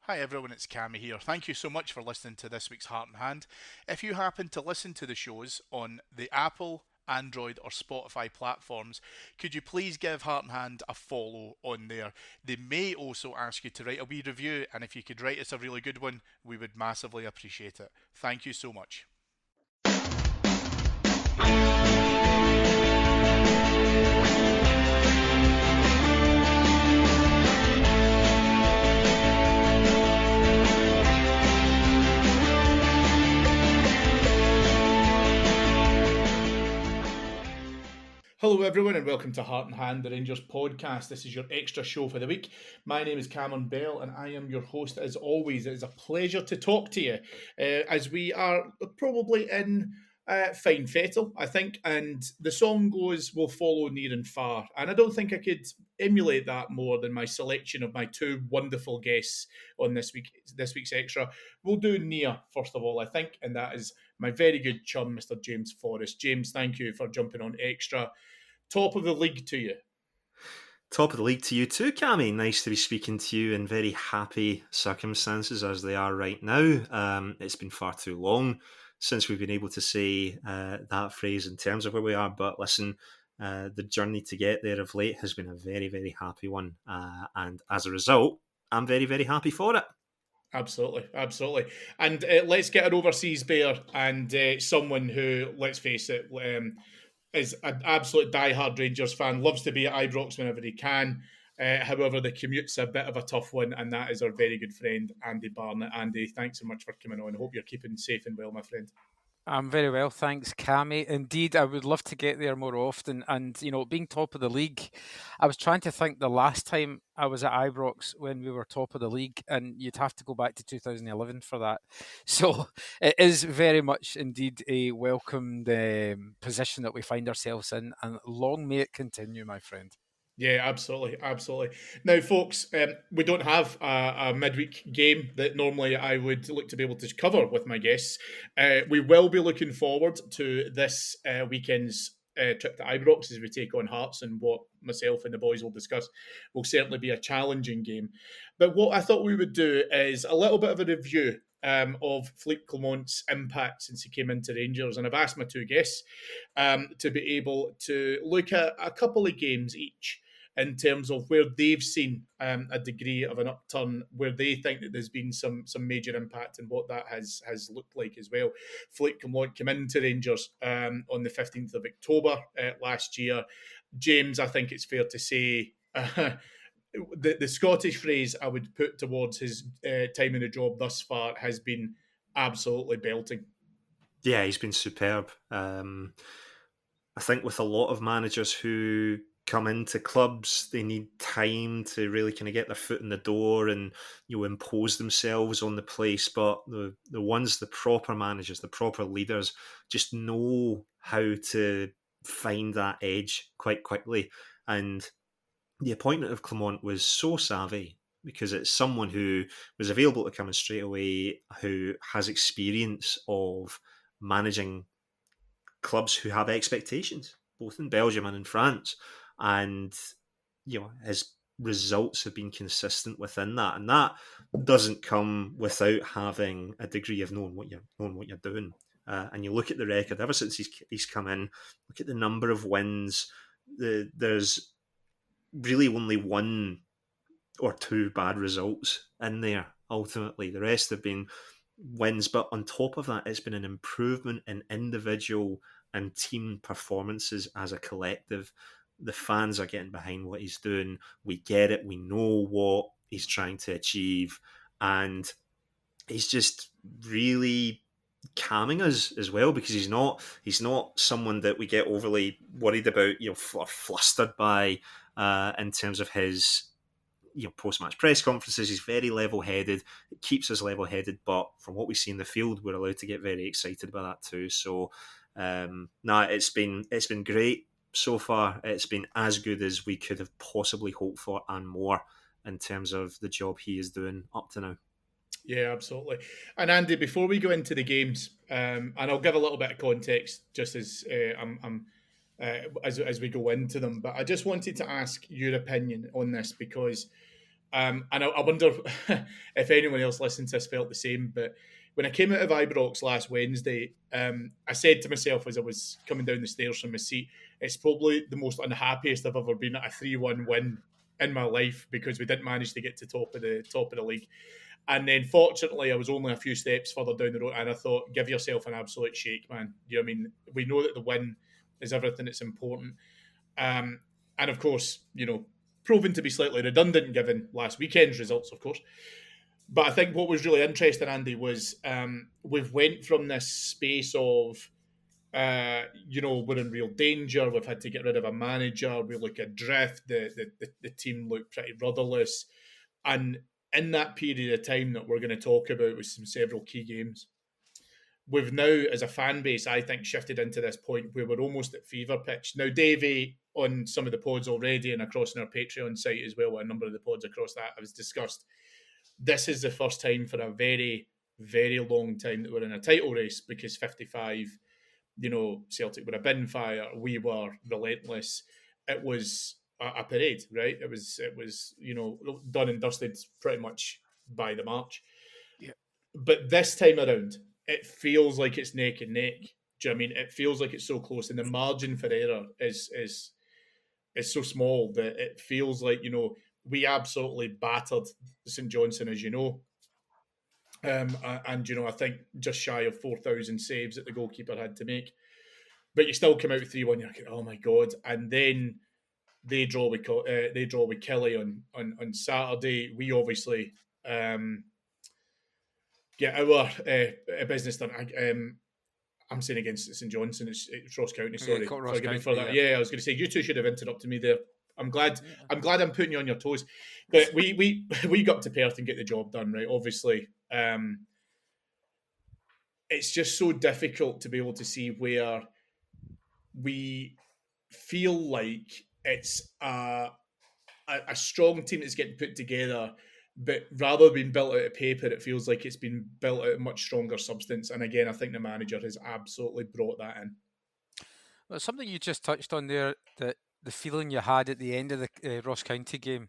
Hi everyone, it's Cammy here. Thank you so much for listening to this week's Heart and Hand. If you happen to listen to the shows on the Apple, Android, or Spotify platforms, could you please give Heart and Hand a follow on there? They may also ask you to write a wee review, and if you could write us a really good one, we would massively appreciate it. Thank you so much. Hello, everyone, and welcome to Heart and Hand, the Rangers podcast. This is your extra show for the week. My name is Cameron Bell, and I am your host as always. It is a pleasure to talk to you as we are probably in fine fettle, I think, and the song goes, "Will follow near and far." And I don't think I could emulate that more than my selection of my two wonderful guests on this week's extra. We'll do near first of all, I think, and that is my very good chum, Mr. James Forrest. James, thank you for jumping on extra. Top of the league to you. Top of the league to you too, Cammy. Nice to be speaking to you in very happy circumstances as they are right now. It's been far too long since we've been able to say that phrase in terms of where we are. But listen, the journey to get there of late has been a very, very happy one. And as a result, I'm very, very happy for it. Absolutely, absolutely. And let's get an overseas bear and someone who, let's face it, is an absolute diehard Rangers fan, loves to be at Ibrox whenever he can. However, the commute's a bit of a tough one, and that is our very good friend, Andy Barnet. Andy, thanks so much for coming on. I hope you're keeping safe and well, my friend. I'm very well, thanks, Cammy. Indeed, I would love to get there more often. And, being top of the league, I was trying to think the last time I was at Ibrox when we were top of the league, and you'd have to go back to 2011 for that. So it is very much indeed a welcomed position that we find ourselves in. And long may it continue, my friend. Yeah, absolutely, absolutely. Now, folks, we don't have a midweek game that normally I would look to be able to cover with my guests. We will be looking forward to this weekend's trip to Ibrox as we take on Hearts, and what myself and the boys will discuss will certainly be a challenging game. But what I thought we would do is a little bit of a review of Philippe Clement's impact since he came into Rangers, and I've asked my two guests to be able to look at a couple of games each in terms of where they've seen a degree of an upturn, where they think that there's been some major impact, and what that has looked like as well. Philippe Clement came into Rangers on the 15th of October last year. James, I think it's fair to say, the Scottish phrase I would put towards his time in the job thus far has been absolutely belting. Yeah, he's been superb. I think with a lot of managers who come into clubs, they need time to really kind of get their foot in the door and impose themselves on the place. But the proper managers, the proper leaders, just know how to find that edge quite quickly. And the appointment of Clement was so savvy because it's someone who was available to come in straight away, who has experience of managing clubs who have expectations, both in Belgium and in France, and his results have been consistent within that, and that doesn't come without having a degree of knowing what you're doing. And you look at the record ever since he's come in. Look at the number of wins. There's really only one or two bad results in there. Ultimately, the rest have been wins, but on top of that, it's been an improvement in individual and team performances as a collective. The fans are getting behind what he's doing. We get it. We know what he's trying to achieve, and he's just really calming us as well, because he's not someone that we get overly worried about, or flustered by in terms of his post-match press conferences. He's very level-headed. It keeps us level-headed, but from what we see in the field, we're allowed to get very excited about that too. So, it's been great so far. It's been as good as we could have possibly hoped for, and more, in terms of the job he is doing up to now. Yeah, absolutely. And Andy, before we go into the games, and I'll give a little bit of context just as as we go into them, but I just wanted to ask your opinion on this, because And I wonder if anyone else listening to this felt the same. But when I came out of Ibrox last Wednesday, I said to myself as I was coming down the stairs from my seat, it's probably the most unhappiest I've ever been at a 3-1 win in my life, because we didn't manage to get to top of the league. And then fortunately I was only a few steps further down the road, and I thought, give yourself an absolute shake, man. You know what I mean? We know that the win is everything that's important. And of course, proven to be slightly redundant given last weekend's results, of course. But I think what was really interesting, Andy, was we've went from this space of, we're in real danger. We've had to get rid of a manager. We look adrift. The team look pretty rudderless. And in that period of time that we're going to talk about with some several key games, we've now, as a fan base, I think, shifted into this point where we're almost at fever pitch. Now, Davey, on some of the pods already and across on our Patreon site as well, a number of the pods across that has discussed, this is the first time for a very, very long time that we're in a title race, because 55, Celtic were a bin fire. We were relentless. It was a parade, right? It was done and dusted pretty much by the March. Yeah. But this time around, it feels like it's neck and neck. Do you know what I mean? It feels like it's so close, and the margin for error is so small that it feels like, we absolutely battered St Johnstone, as you know. And I think just shy of 4,000 saves that the goalkeeper had to make. But you still come out 3-1, you're like, oh my God. And then they draw with Kelly on Saturday. We obviously get our business done. I'm saying against St Johnstone, it's Ross County. Sorry, forgive me for that. Yeah, I was going to say, you two should have interrupted me there. I'm glad I'm putting you on your toes. But we got to Perth and get the job done, right? Obviously, it's just so difficult to be able to see where we feel like it's a strong team that's getting put together, but rather than being built out of paper, it feels like it's been built out of much stronger substance. And again, I think the manager has absolutely brought that in. Well, something you just touched on there, that the feeling you had at the end of the Ross County game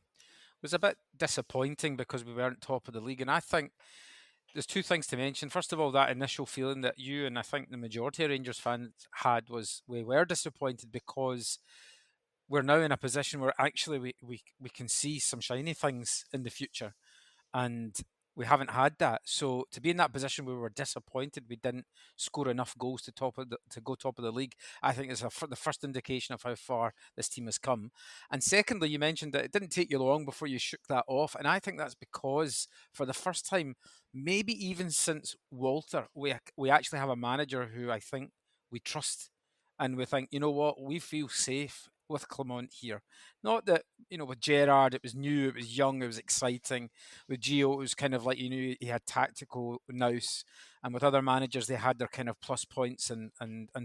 was a bit disappointing because we weren't top of the league. And I think there's two things to mention. First of all, that initial feeling that you and I think the majority of Rangers fans had was we were disappointed because we're now in a position where actually we can see some shiny things in the future, and we haven't had that. So to be in that position where we're disappointed we didn't score enough goals to go top of the league, I think is the first indication of how far this team has come. And secondly, you mentioned that it didn't take you long before you shook that off, and I think that's because for the first time, maybe even since Walter, we actually have a manager who I think we trust, and we think, you know what, we feel safe with Clement here. Not that, with Gerrard, it was new, it was young, it was exciting. With Gio, it was kind of like, he had tactical nous. And with other managers, they had their kind of plus points and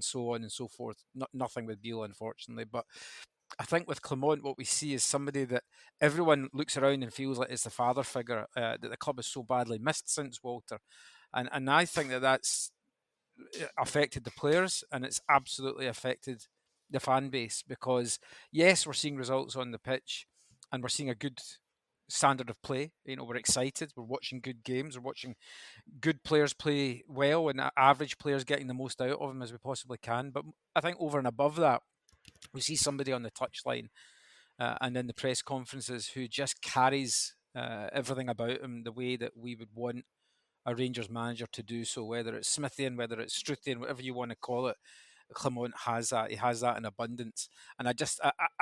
so on and so forth. Nothing with Beale, unfortunately. But I think with Clement, what we see is somebody that everyone looks around and feels like is the father figure that the club has so badly missed since Walter. And I think that's affected the players, and it's absolutely affected the fan base, because yes, we're seeing results on the pitch and we're seeing a good standard of play. We're excited, we're watching good games, we're watching good players play well, and average players getting the most out of them as we possibly can. But I think over and above that, we see somebody on the touchline and in the press conferences who just carries everything about him the way that we would want a Rangers manager to do so, whether it's Smithian, whether it's Struthian, whatever you want to call it. Clement has that. He has that in abundance. And I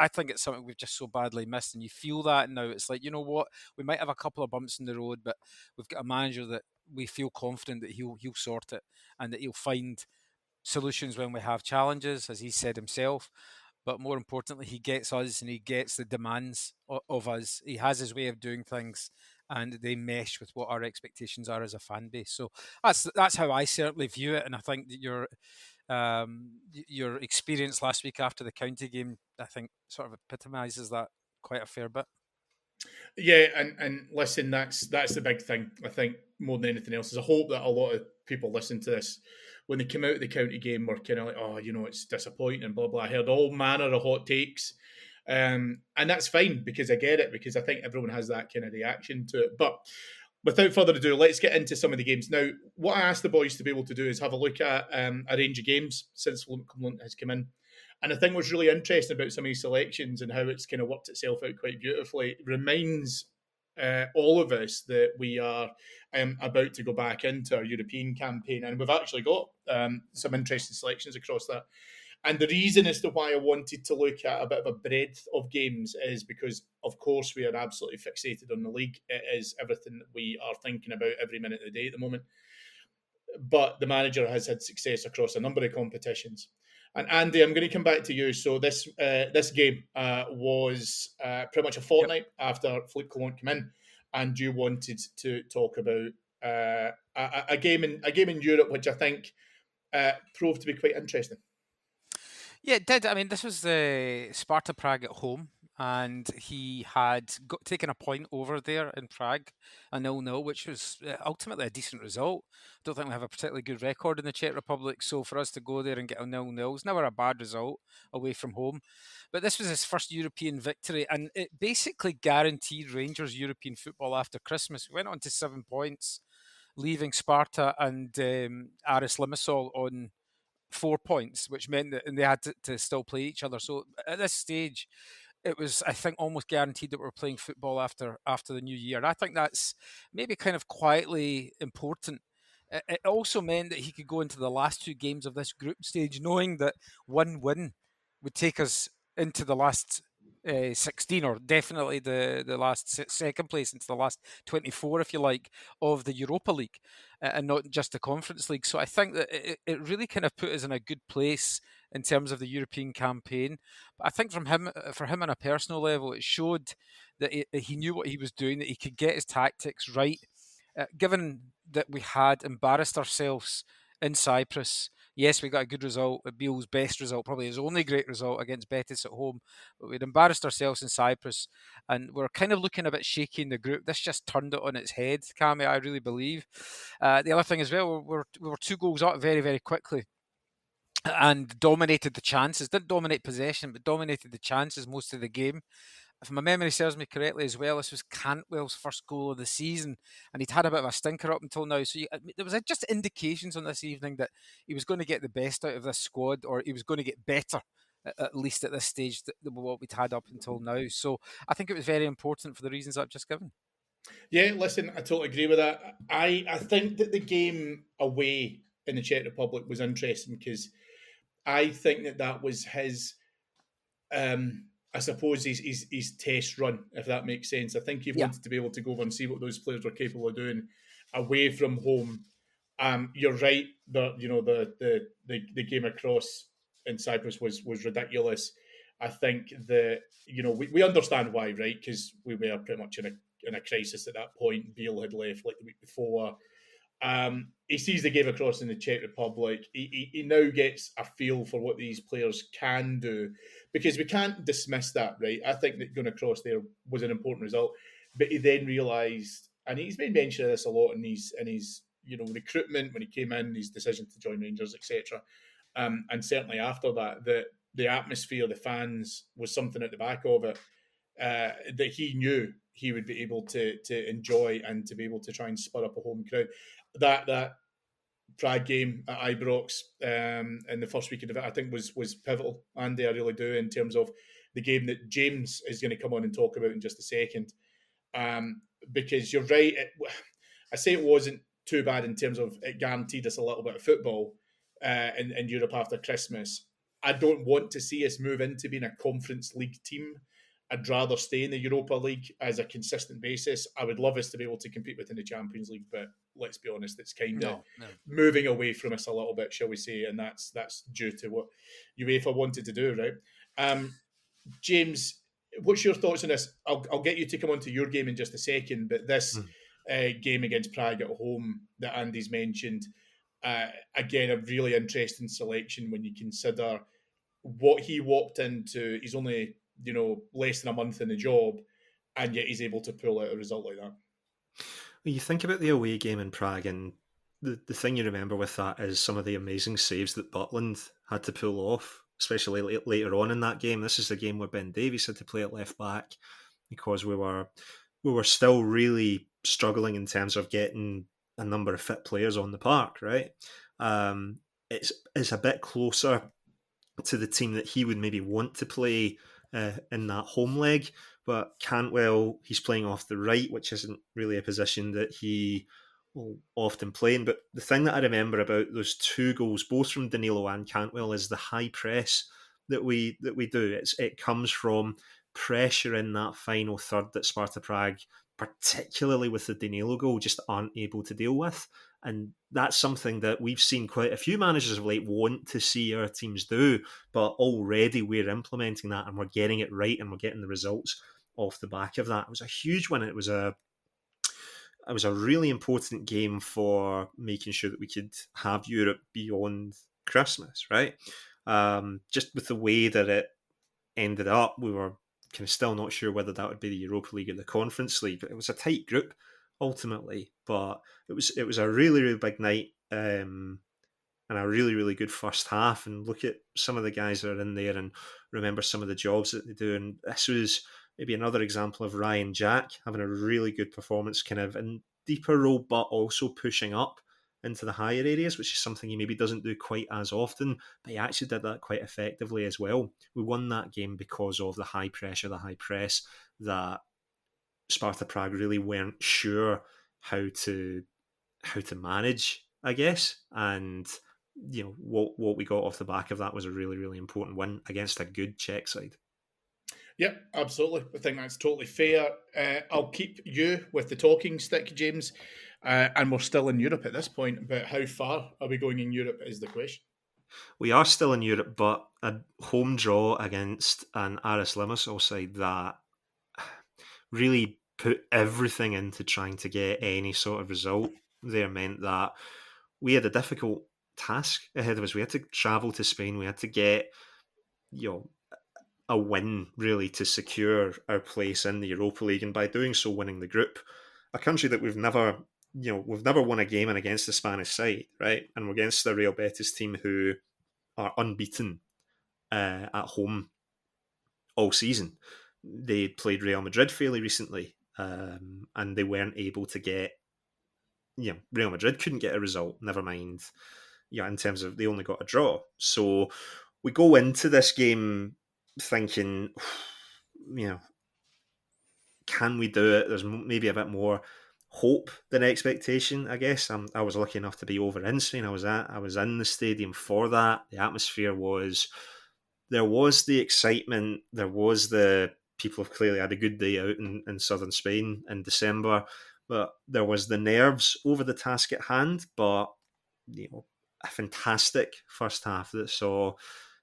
think it's something we've just so badly missed. And you feel that now. It's like, you know what? We might have a couple of bumps in the road, but we've got a manager that we feel confident that he'll sort it, and that he'll find solutions when we have challenges, as he said himself. But more importantly, he gets us and he gets the demands of us. He has his way of doing things, and they mesh with what our expectations are as a fan base. So that's how I certainly view it. And I think that your experience last week after the county game, I think, sort of epitomises that quite a fair bit. Yeah, and listen, that's the big thing. I think more than anything else is I hope that a lot of people listen to this when they come out of the county game were kind of like, oh, it's disappointing and blah blah. I heard all manner of hot takes And that's fine, because I get it, because I think everyone has that kind of reaction to it. But without further ado, let's get into some of the games. Now, what I asked the boys to be able to do is have a look at a range of games since Philippe Clement has come in. And I think what's really interesting about some of these selections and how it's kind of worked itself out quite beautifully reminds all of us that we are about to go back into our European campaign. And we've actually got some interesting selections across that. And the reason as to why I wanted to look at a bit of a breadth of games is because, of course, we are absolutely fixated on the league. It is everything that we are thinking about every minute of the day at the moment. But the manager has had success across a number of competitions. And Andy, I'm going to come back to you. So this game was pretty much a fortnight after Philippe Clement came in, and you wanted to talk about a game in Europe, which I think proved to be quite interesting. Yeah, it did. I mean, this was the Sparta Prague at home, and he had taken a point over there in Prague, a 0-0, which was ultimately a decent result. I don't think we have a particularly good record in the Czech Republic, so for us to go there and get a 0-0 is never a bad result away from home. But this was his first European victory, and it basically guaranteed Rangers European football after Christmas. We went on to 7 points, leaving Sparta and Aris Limassol on 4 points, which meant that they had to still play each other. So at this stage, it was, I think, almost guaranteed that we're playing football after the new year. And I think that's maybe kind of quietly important. It also meant that he could go into the last 2 games of this group stage knowing that one win would take us into the last 16, or definitely the last second place, into the last 24, if you like, of the Europa League, and not just the Conference League. So I think that it really kind of put us in a good place in terms of the European campaign. But I think for him on a personal level, it showed that he knew what he was doing, that he could get his tactics right. Given that we had embarrassed ourselves in Cyprus, yes, we got a good result, Beale's best result, probably his only great result against Betis at home, but we'd embarrassed ourselves in Cyprus, and we're kind of looking a bit shaky in the group. This just turned it on its head, Cammy, I really believe. The other thing as well, we were 2 goals up very, very quickly, and dominated the chances. Didn't dominate possession, but dominated the chances most of the game. If my memory serves me correctly as well, this was Cantwell's first goal of the season, and he'd had a bit of a stinker up until now. So there was just indications on this evening that he was going to get the best out of this squad, or he was going to get better, at least at this stage, than what we'd had up until now. So I think it was very important for the reasons I've just given. Yeah, listen, I totally agree with that. I think that the game away in the Czech Republic was interesting, because I think that was his, I suppose, his test run, if that makes sense. I think he wanted to be able to go over and see what those players were capable of doing away from home. You're right that the game across in Cyprus was ridiculous. I think that we understand why, right? Because we were pretty much in a crisis at that point. Beale had left like the week before. He sees the game across in the Czech Republic. He now gets a feel for what these players can do, because we can't dismiss that, right? I think that going across there was an important result, but he then realised, and he's made mention of this a lot in his recruitment when he came in, his decision to join Rangers, etc. And certainly after that, the atmosphere, the fans, was something at the back of it that he knew he would be able to enjoy, and to be able to try and spur up a home crowd. That Prague game at Ibrox in the first week of the, I think was pivotal, Andy. I really do, in terms of the game that James is going to come on and talk about in just a second. Because you're right, I say it wasn't too bad in terms of it guaranteed us a little bit of football in Europe after Christmas. I don't want to see us move into being a Conference League team. I'd rather stay in the Europa League as a consistent basis. I would love us to be able to compete within the Champions League, but let's be honest, it's kind of moving away from us a little bit, shall we say, and that's due to what UEFA wanted to do, right? James, what's your thoughts on this? I'll get you to come on to your game in just a second, but this game against Prague at home that Andy's mentioned, again, a really interesting selection when you consider what he walked into. He's only less than a month in the job, and yet he's able to pull out a result like that. Well, you think about the away game in Prague, and the thing you remember with that is some of the amazing saves that Butland had to pull off. especially later on in that game. This is the game where Ben Davies had to play at left back because we were still really struggling in terms of getting a number of fit players on the park, right? It's a bit closer to the team that he would maybe want to play in that home leg. But Cantwell, he's playing off the right, which isn't really a position that he will often play in. But the thing that I remember about those two goals, both from Danilo and Cantwell, is the high press that we do. It comes from pressure in that final third that Sparta Prague, particularly with the Danilo goal, just aren't able to deal with. And that's something that we've seen quite a few managers of late want to see our teams do, but already we're implementing that and we're getting it right and we're getting the results off the back of that. It was a huge win. It was a really important game for making sure that we could have Europe beyond Christmas, right? Just with the way that it ended up, we were kind of still not sure whether that would be the Europa League or the Conference League, but it was a tight group ultimately. But it was a really, really big night, and a really, really good first half. And look at some of the guys that are in there and remember some of the jobs that they do. And this was maybe another example of Ryan Jack having a really good performance, kind of in deeper role, but also pushing up into the higher areas, which is something he maybe doesn't do quite as often, but he actually did that quite effectively as well. We won that game because of the high pressure, the high press that Sparta Prague really weren't sure how to manage, I guess. And what we got off the back of that was a really, really important win against a good Czech side. Yep, absolutely. I think that's totally fair. I'll keep you with the talking stick, James. And we're still in Europe at this point, but how far are we going in Europe is the question. We are still in Europe, but a home draw against an Aris Limassol side that really put everything into trying to get any sort of result there meant that we had a difficult task ahead of us. We had to travel to Spain. We had to get, a win really to secure our place in the Europa League, and by doing so, winning the group. A country that we've never won a game in against the Spanish side, right? And we're against the Real Betis team who are unbeaten at home all season. They played Real Madrid fairly recently, and they weren't able to get. Real Madrid couldn't get a result. Never mind, in terms of they only got a draw. So we go into this game thinking, can we do it? There's maybe a bit more hope than expectation, I guess. I was lucky enough to be over in Spain. I was in the stadium for that. The atmosphere there was the excitement. There was the people have clearly had a good day out in southern Spain in December, but there was the nerves over the task at hand. But a fantastic first half that saw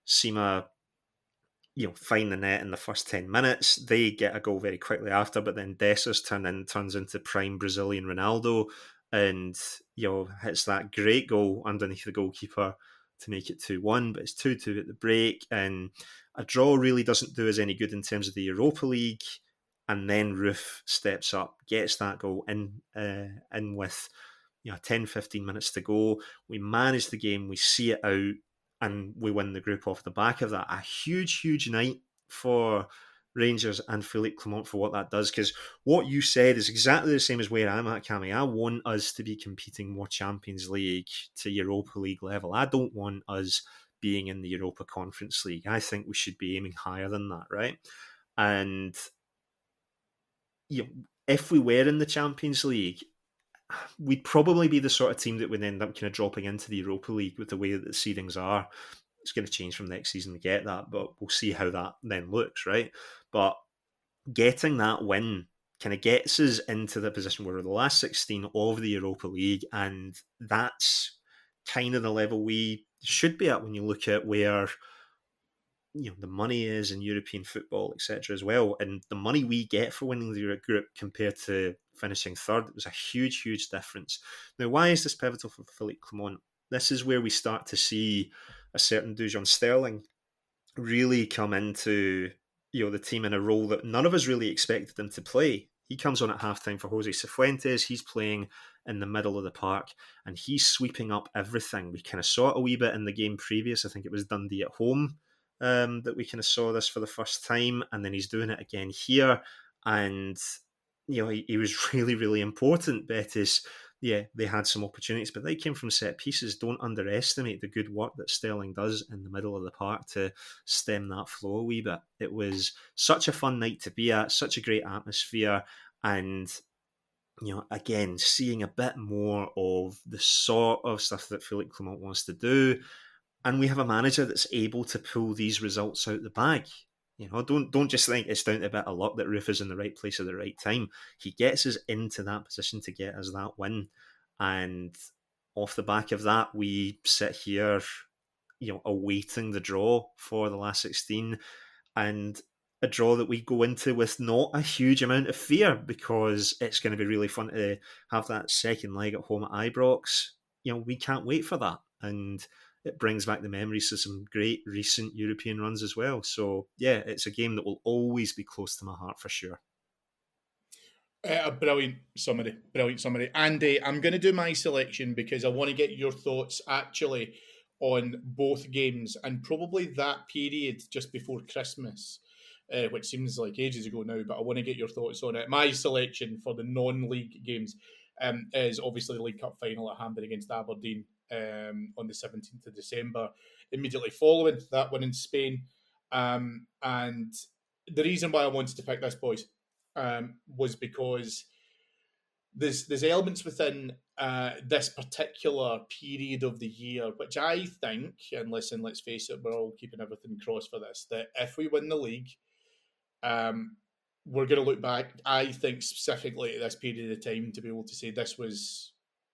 Sima find the net in the first 10 minutes. They get a goal very quickly after, but then Dessers turns into prime Brazilian Ronaldo and hits that great goal underneath the goalkeeper to make it 2-1, but it's 2-2 at the break, and a draw really doesn't do us any good in terms of the Europa League. And then Roof steps up, gets that goal in with 10, 15 minutes to go. We manage the game, we see it out, and we win the group off the back of that. A huge, huge night for Rangers and Philippe Clement for what that does, because what you said is exactly the same as where I'm at, Cammy. I want us to be competing more Champions League to Europa League level. I don't want us being in the Europa Conference League. I think we should be aiming higher than that, right? And if we were in the Champions League, we'd probably be the sort of team that would end up kind of dropping into the Europa League with the way that the seedings are. It's going to change from next season to get that, but we'll see how that then looks, right? But getting that win kind of gets us into the position where we're the last 16 of the Europa League, and that's kind of the level we should be at when you look at where the money is in European football, etc. as well, and the money we get for winning the group compared to finishing third, it was a huge, huge difference. Now, why is this pivotal for Philippe Clement? This is where we start to see a certain Dujon Sterling really come into the team in a role that none of us really expected him to play. He comes on at halftime for Jose Cifuentes. He's playing in the middle of the park and he's sweeping up everything. We kind of saw it a wee bit in the game previous. I think it was Dundee at home. that we kind of saw this for the first time, and then he's doing it again here. And he was really, really important. Betis, yeah, they had some opportunities, but they came from set pieces. Don't underestimate the good work that Sterling does in the middle of the park to stem that flow a wee bit. It was such a fun night to be at, such a great atmosphere, and again, seeing a bit more of the sort of stuff that Philippe Clement wants to do. And we have a manager that's able to pull these results out the bag. Don't just think it's down to a bit of luck that Roof is in the right place at the right time. He gets us into that position to get us that win. And off the back of that, we sit here, awaiting the draw for the last 16. And a draw that we go into with not a huge amount of fear, because it's going to be really fun to have that second leg at home at Ibrox. We can't wait for that. And it brings back the memories of some great recent European runs as well. So, yeah, it's a game that will always be close to my heart for sure. A brilliant summary. Andy, I'm going to do my selection because I want to get your thoughts actually on both games and probably that period just before Christmas, which seems like ages ago now, but I want to get your thoughts on it. My selection for the non-league games is obviously the League Cup final at Hampden against Aberdeen on the 17th of December, immediately following that one in Spain. And the reason why I wanted to pick this, boys, was because there's elements within this particular period of the year which I think, and listen, let's face it, we're all keeping everything crossed for this, that if we win the league, we're going to look back, I think, specifically at this period of time to be able to say this was,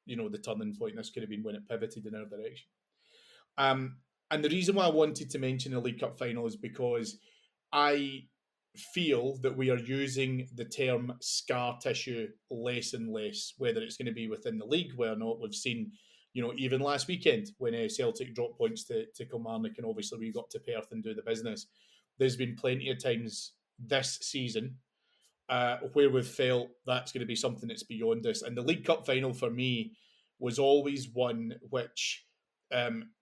the turning point. This could have been when it pivoted in our direction. And the reason why I wanted to mention the League Cup final is because I feel that we are using the term scar tissue less and less, whether it's going to be within the league, where or not. We've seen, even last weekend when Celtic dropped points to Kilmarnock, and obviously we got to Perth and do the business. There's been plenty of times this season where we've felt that's going to be something that's beyond us. And the League Cup final for me was always one which,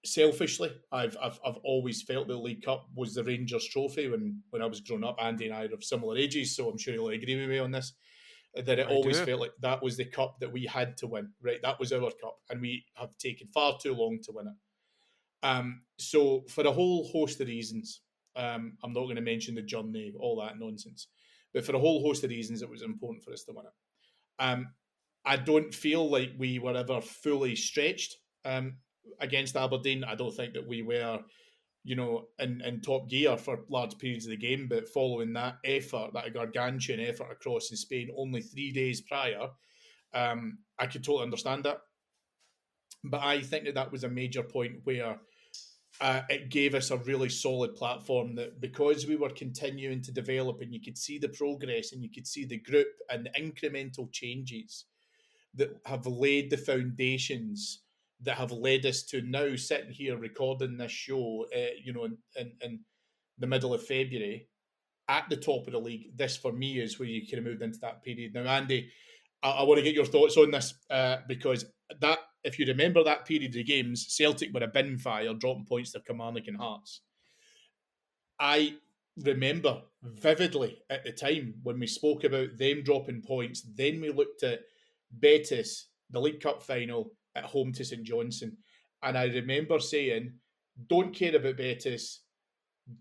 selfishly, I've always felt the League Cup was the Rangers trophy when I was growing up. Andy and I are of similar ages, so I'm sure you'll agree with me on this, that it always felt like that was the cup that we had to win, right? That was our cup, and we have taken far too long to win it. So for a whole host of reasons, I'm not going to mention the journey, all that nonsense, but for a whole host of reasons, it was important for us to win it. I don't feel like we were ever fully stretched against Aberdeen. I don't think that we were, in top gear for large periods of the game. But following that effort, that gargantuan effort across in Spain, only 3 days prior, I could totally understand that. But I think that was a major point where it gave us a really solid platform, that because we were continuing to develop and you could see the progress and you could see the group and the incremental changes that have laid the foundations that have led us to now sitting here recording this show, in the middle of February at the top of the league. This for me is where you kind of moved into that period. Now, Andy, I want to get your thoughts on this because that, if you remember that period of games, Celtic were a bin fire, dropping points to Kilmarnock and Hearts. I remember vividly at the time when we spoke about them dropping points. Then we looked at Betis, the League Cup final at home to St Johnstone, and I remember saying, don't care about Betis,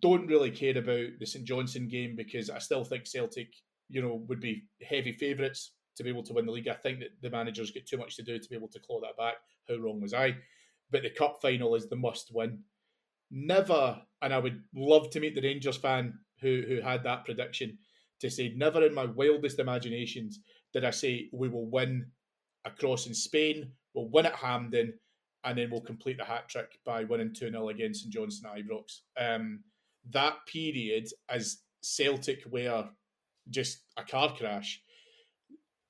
don't really care about the St Johnstone game, because I still think Celtic, would be heavy favourites to be able to win the league. I think that the managers get too much to do to be able to claw that back. How wrong was I? But the cup final is the must win. Never, and I would love to meet the Rangers fan who had that prediction, to say never in my wildest imaginations did I say we will win across in Spain, we'll win at Hampden, and then we'll complete the hat trick by winning 2-0 against St Johnstone at Ibrox. That period, as Celtic were just a car crash,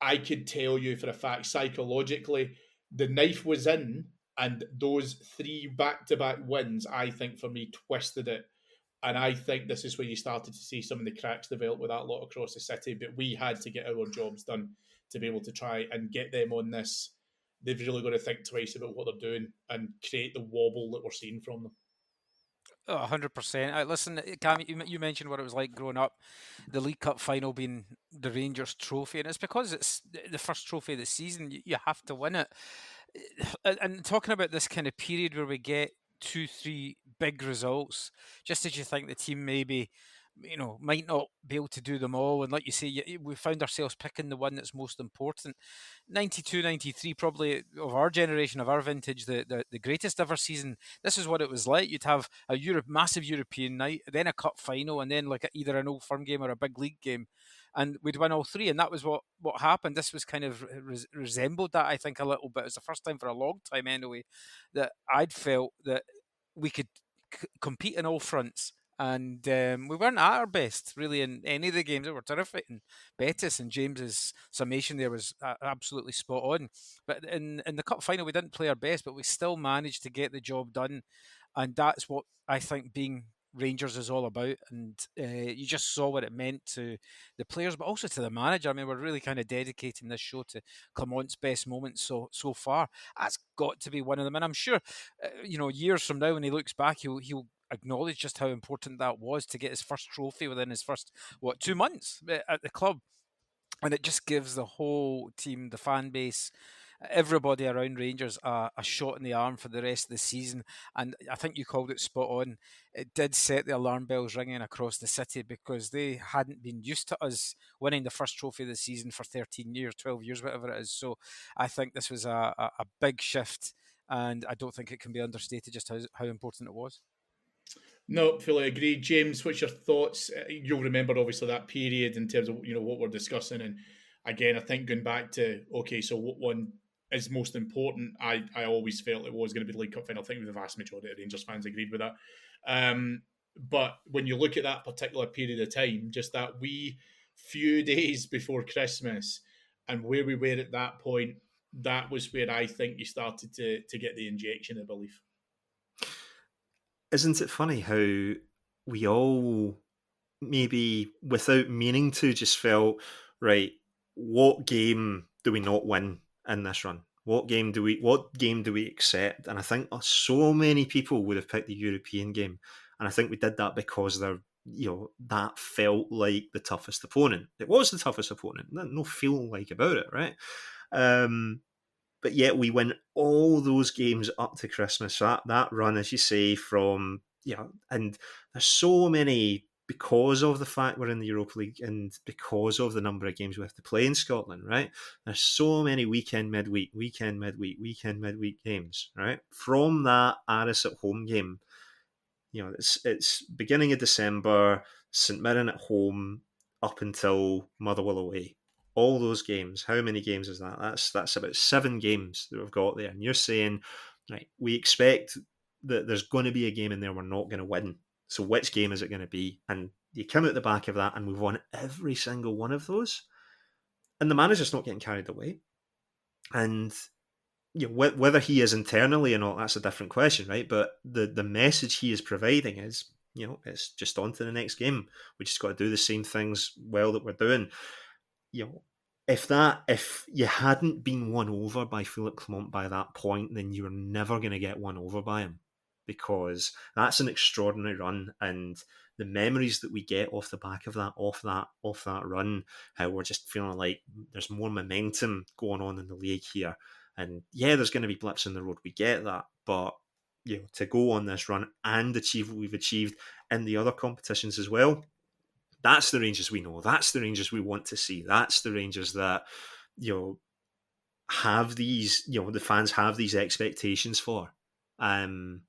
I could tell you for a fact, psychologically, the knife was in, and those 3 back-to-back wins, I think, for me, twisted it. And I think this is where you started to see some of the cracks develop with that lot across the city. But we had to get our jobs done to be able to try and get them on this. They've really got to think twice about what they're doing and create the wobble that we're seeing from them. 100%. Listen, Cam, you mentioned what it was like growing up, the League Cup final being the Rangers trophy, and it's because it's the first trophy of the season. You have to win it. And talking about this kind of period where we get 2, 3 big results, just as you think the team maybe, might not be able to do them all. And like you say, we found ourselves picking the one that's most important. 92, 93, probably of our generation, of our vintage, the greatest ever season. This is what it was like. You'd have a massive European night, then a cup final, and then like either an Old Firm game or a big league game. And we'd win all three, and that was what happened. This was kind of resembled that, I think, a little bit. It was the first time for a long time, anyway, that I'd felt that we could compete in all fronts. And we weren't at our best, really, in any of the games. They were terrific. And Bettis and James's summation there was absolutely spot on. But in the cup final, we didn't play our best, but we still managed to get the job done. And that's what I think being Rangers is all about. And you just saw what it meant to the players, but also to the manager. I mean, we're really kind of dedicating this show to Clement's best moments so far. That's got to be one of them. And I'm sure, years from now, when he looks back, he'll acknowledge just how important that was to get his first trophy within his first 2 months at the club. And it just gives the whole team, the fan base, everybody around Rangers a shot in the arm for the rest of the season. And I think you called it spot on. It did set the alarm bells ringing across the city because they hadn't been used to us winning the first trophy of the season for 13 years, 12 years, whatever it is. So I think this was a big shift, and I don't think it can be understated just how important it was. No, fully agree. James, what's your thoughts? You'll remember obviously that period in terms of what we're discussing, and again, I think going back to okay, so what one is most important? I always felt it was going to be the League Cup final. I think the vast majority of Rangers fans agreed with that. But when you look at that particular period of time, just that wee few days before Christmas, and where we were at that point, that was where I think you started to get the injection of belief. Isn't it funny how we all, maybe without meaning to, just felt, right, what game do we not win in this run? What game do we accept? And I think so many people would have picked the European game. And I think we did that because that felt like the toughest opponent. It was the toughest opponent. No feeling like about it, right? But yet we win all those games up to Christmas. That run, as you say, and there's so many, because of the fact we're in the Europa League and because of the number of games we have to play in Scotland, right? There's so many weekend midweek games, right? From that Aris at home game, it's beginning of December, St Mirren at home up until Motherwell away. All those games, how many games is that? That's about 7 games that we've got there. And you're saying, right, we expect that there's going to be a game in there we're not going to win. So which game is it going to be? And you come out the back of that and we've won every single one of those. And the manager's not getting carried away. And whether he is internally or not, that's a different question, right? But the message he is providing is, it's just on to the next game. We just got to do the same things well that we're doing. If you hadn't been won over by Philippe Clement by that point, then you're never going to get won over by him, because that's an extraordinary run, and the memories that we get off the back of that run, how we're just feeling like there's more momentum going on in the league here. And yeah, there's going to be blips in the road. We get that, but to go on this run and achieve what we've achieved in the other competitions as well, that's the Rangers we know. That's the Rangers we want to see. That's the Rangers that have these, the fans have these expectations for. And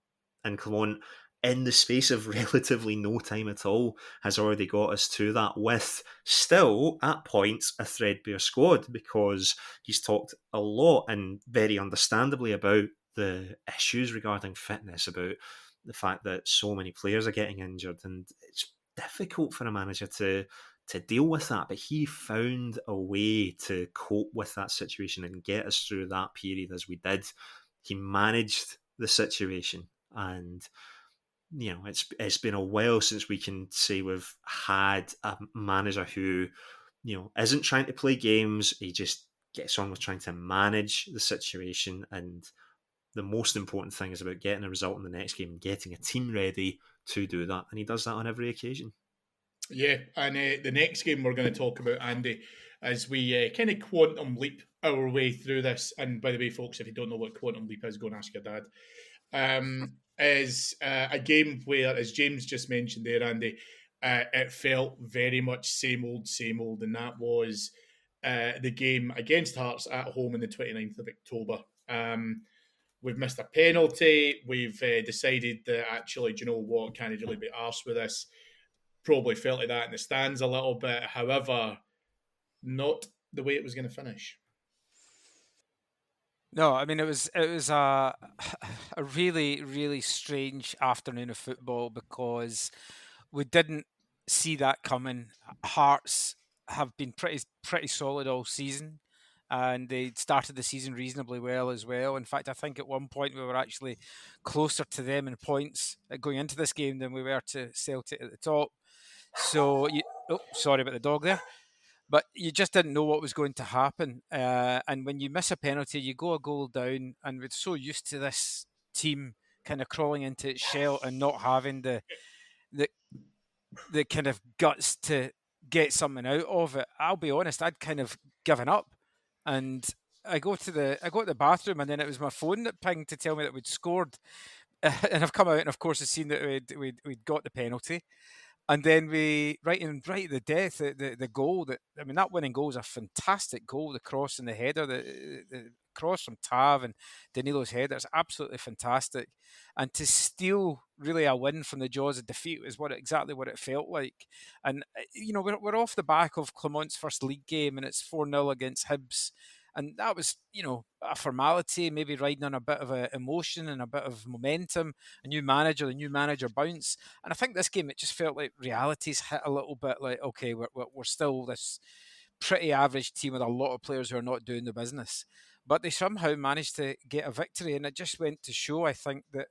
Clement, in the space of relatively no time at all, has already got us to that, with still at points a threadbare squad, because he's talked a lot and very understandably about the issues regarding fitness, about the fact that so many players are getting injured, and it's difficult for a manager to deal with that. But he found a way to cope with that situation and get us through that period as we did. He managed the situation, and it's been a while since we can say we've had a manager who isn't trying to play games. He just gets on with trying to manage the situation, and the most important thing is about getting a result in the next game and getting a team ready to do that. And he does that on every occasion. Yeah, and the next game we're going to talk about, Andy, as we kind of quantum leap our way through this. And by the way, folks, if you don't know what quantum leap is, go and ask your dad. Is a game where, as James just mentioned there, Andy, it felt very much same old, and that was the game against Hearts at home on the 29th of October. We've missed a penalty. We've decided that actually, do you know what, can't really be arsed with this. Probably felt like that in the stands a little bit. However, not the way it was going to finish. No, I mean it was a a really strange afternoon of football because we didn't see that coming. Hearts have been pretty solid all season, and they started the season reasonably well as well. In fact, I think at one point we were actually closer to them in points going into this game than we were to Celtic at the top. So, sorry about the dog there. But you just didn't know what was going to happen. And when you miss a penalty, you go a goal down, and we're so used to this team kind of crawling into its shell and not having the the kind of guts to get something out of it. I'll be honest, I'd kind of given up, and I go to the bathroom, and then it was my phone that pinged to tell me that we'd scored, and I've come out and of course I've seen that we'd got the penalty. And then right at the death, the goal that, I mean, that winning goal is a fantastic goal. The cross and the header, the cross from Tav and Danilo's header is absolutely fantastic. And to steal really a win from the jaws of defeat is exactly what it felt like. And we're off the back of Clement's first league game, and it's 4-0 against Hibs. And that was, a formality, maybe riding on a bit of emotion and a bit of momentum, the new manager bounce. And I think this game, it just felt like reality's hit a little bit. Like, okay, we're still this pretty average team with a lot of players who are not doing the business. But they somehow managed to get a victory, and it just went to show, I think, that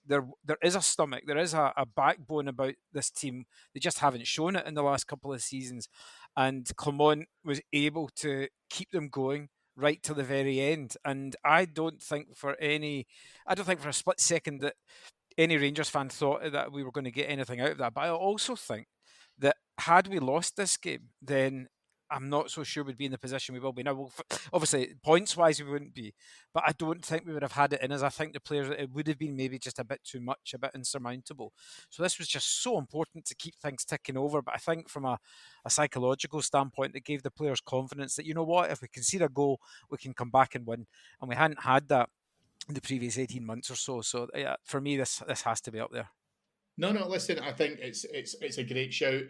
there is a stomach, there is a backbone about this team. They just haven't shown it in the last couple of seasons. And Clement was able to keep them going right to the very end. And I don't think for a split second that any Rangers fan thought that we were going to get anything out of that. But I also think that had we lost this game, then I'm not so sure we'd be in the position we will be now. Well, obviously, points-wise, we wouldn't be, but I don't think we would have had it in us. I think the players, it would have been maybe just a bit too much, a bit insurmountable. So this was just so important to keep things ticking over. But I think from a psychological standpoint, it gave the players confidence that, you know what, if we concede a goal, we can come back and win. And we hadn't had that in the previous 18 months or so. So yeah, for me, this has to be up there. No, listen, I think it's a great shout,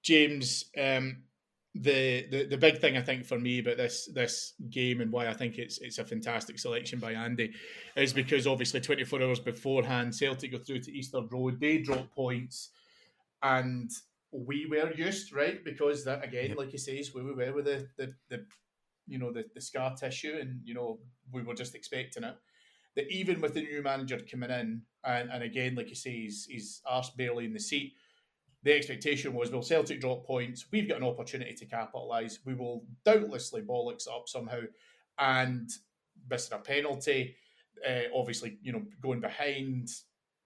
James. The big thing I think for me about this game and why I think it's a fantastic selection by Andy is because obviously 24 hours beforehand, Celtic go through to Easter Road, they drop points, and we were used, right? Because that again, like he says, where we were with the scar tissue, and we were just expecting it. That even with the new manager coming in, and again, like you say, he's arse barely in the seat. The expectation was, well, Celtic drop points. We've got an opportunity to capitalise. We will doubtlessly bollocks up somehow and missing a penalty. Obviously, going behind,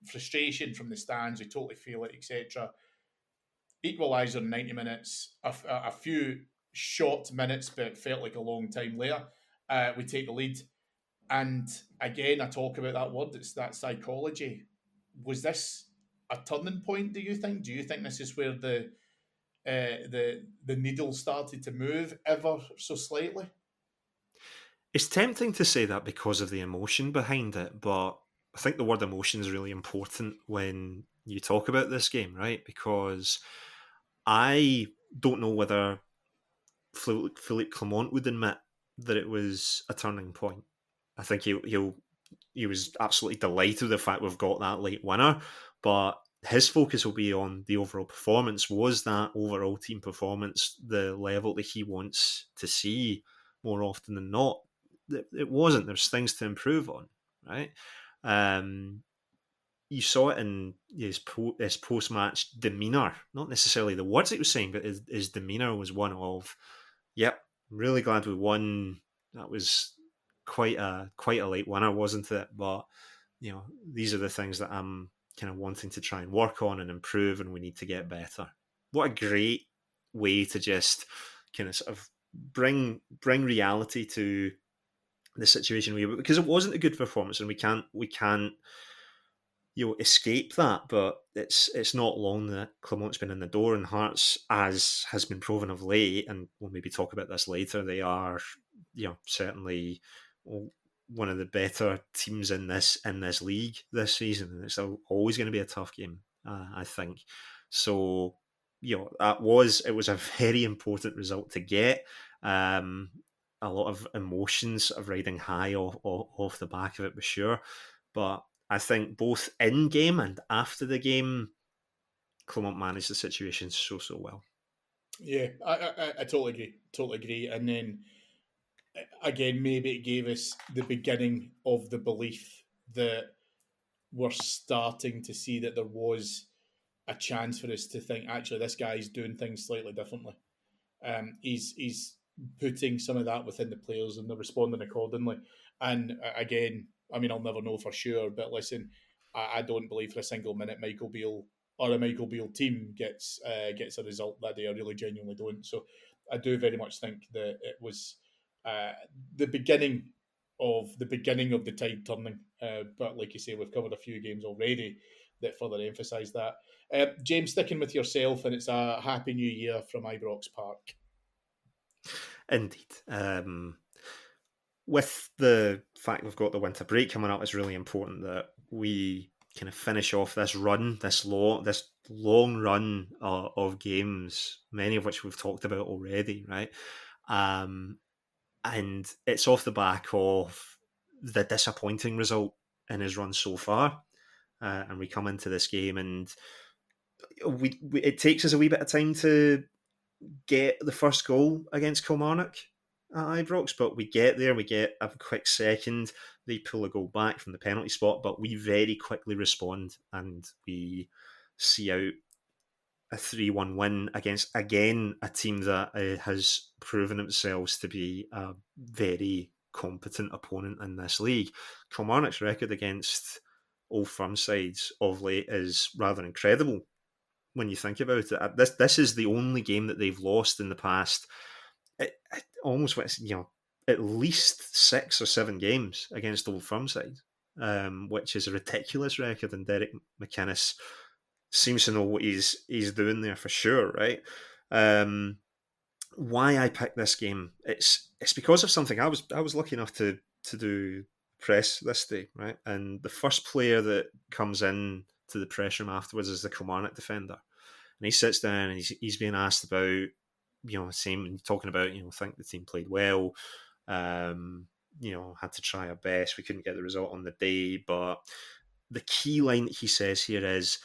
frustration from the stands. We totally feel it, etc. Equaliser in 90 minutes. A few short minutes, but it felt like a long time later. We take the lead. And again, I talk about that word. It's that psychology. Was this a turning point? Do you think? Do you think this is where the needle started to move ever so slightly? It's tempting to say that because of the emotion behind it, but I think the word emotion is really important when you talk about this game, right? Because I don't know whether Philippe Clement would admit that it was a turning point. I think he was absolutely delighted with the fact we've got that late winner, but his focus will be on the overall performance. Was that overall team performance the level that he wants to see more often than not? It wasn't. There's things to improve on, right? You saw it in his post-match demeanour, not necessarily the words he was saying, but his demeanour was one of, yep, I'm really glad we won. That was quite a late winner, wasn't it? But these are the things that I'm kind of wanting to try and work on and improve, and we need to get better. What a great way to just kind of sort of bring reality to the situation because it wasn't a good performance, and we can't escape that. But it's not long that Clement's been in the door, and Hearts, as has been proven of late, and we'll maybe talk about this later, they are certainly one of the better teams in this league this season, and it's always going to be a tough game, I think. So it was a very important result to get. A lot of emotions of riding high off the back of it, for sure. But I think both in game and after the game, Clement managed the situation so well. Yeah, I totally agree. And then again, maybe it gave us the beginning of the belief that we're starting to see that there was a chance for us to think, actually, this guy's doing things slightly differently. He's putting some of that within the players, and they're responding accordingly. And again, I mean, I'll never know for sure, but listen, I don't believe for a single minute Michael Beale or a Michael Beale team gets a result that day. I really genuinely don't. So I do very much think that it was uh, the beginning the tide turning. But like you say, we've covered a few games already that further emphasise that. James, sticking with yourself, and it's a Happy New Year from Ibrox Park. Indeed. With the fact we've got the winter break coming up, it's really important that we kind of finish off this run, this long run of games, many of which we've talked about already, right? And it's off the back of the disappointing result in his run so far. And we come into this game, and we it takes us a wee bit of time to get the first goal against Kilmarnock at Ibrox, but we get there, we get a quick second, they pull a goal back from the penalty spot, but we very quickly respond and we see out a 3-1 win against, again, a team that has proven themselves to be a very competent opponent in this league. Kilmarnock's record against Old Firm sides of late is rather incredible when you think about it. This is the only game that they've lost in the past. It almost, at least 6 or 7 games against Old Firm sides, which is a ridiculous record. And Derek McInnes seems to know what he's doing there for sure, right? Why I picked this game? It's because of something. I was lucky enough to do press this day, right? And the first player that comes in to the press room afterwards is the Kilmarnock defender, and he sits down and he's being asked about, talking about, think the team played well, had to try our best. We couldn't get the result on the day, but the key line that he says here is,